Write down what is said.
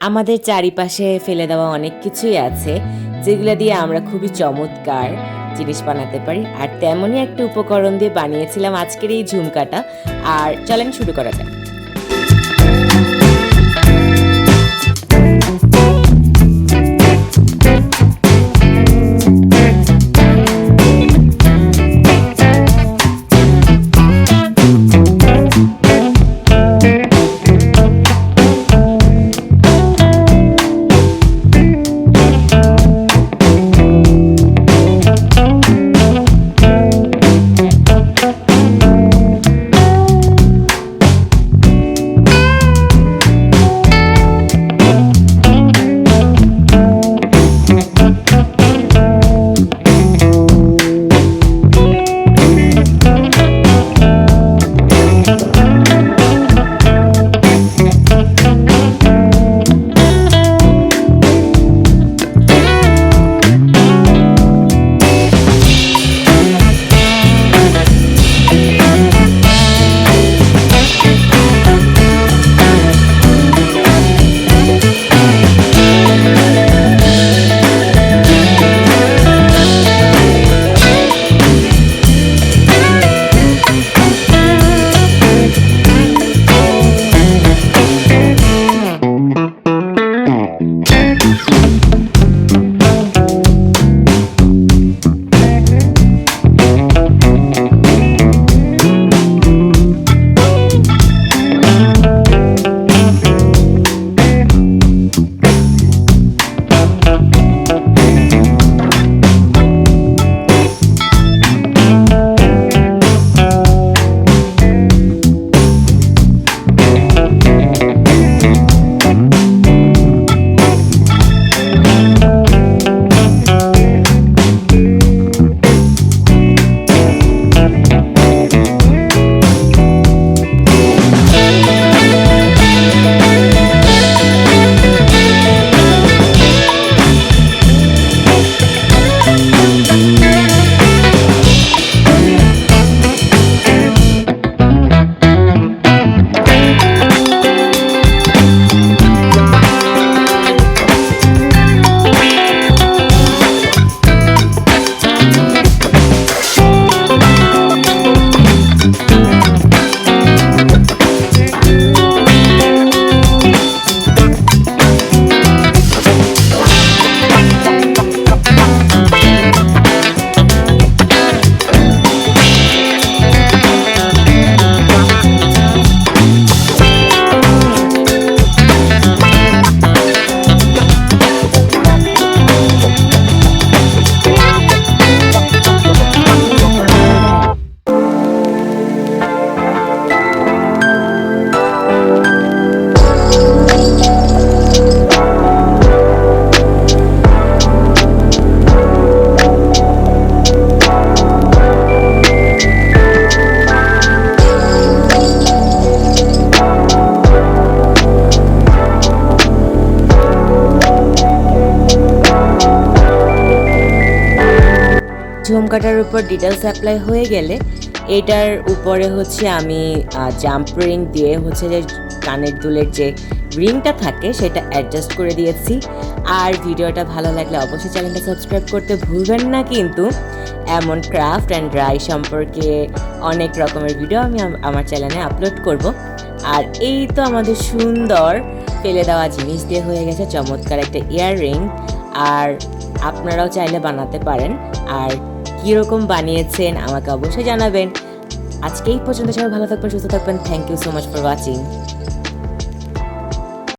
আমাদের চারিপাশে ফেলে দেওয়া অনেক কিছুই আছে, যেগুলা দিয়ে আমরা খুবই চমৎকার জিনিস বানাতে পারি। আর তেমনই একটা উপকরণ দিয়ে বানিয়েছিলাম আজকের এই ঝুমকাটা। আর চলেন শুরু করা যাক। ঝুমকাটার উপর ডিটেলস অ্যাপ্লাই হয়ে গেলে এটার উপরে হচ্ছে আমি জাম্প রিং দিয়ে হচ্ছে যে কানের দুলের যে রিংটা থাকে সেটা অ্যাডজাস্ট করে দিয়েছি। আর ভিডিওটা ভালো লাগলে অবশ্যই চ্যানেলটা সাবস্ক্রাইব করতে ভুলবেন না কিন্তু। এমন ক্রাফট অ্যান্ড ড্রাই সম্পর্কে অনেক রকমের ভিডিও আমি আমার চ্যানেলে আপলোড করব। আর এই তো আমাদের সুন্দর ফেলে দেওয়া জিনিস দিয়ে হয়ে গেছে চমৎকার একটা ইয়াররিং। আর আপনারাও চাইলে বানাতে পারেন। আর কীরকম বানিয়েছেন আমাকে অবশ্যই জানাবেন। আজকে এই পর্যন্ত, সবাই ভালো থাকবেন, সুস্থ থাকবেন। Thank you so much for watching.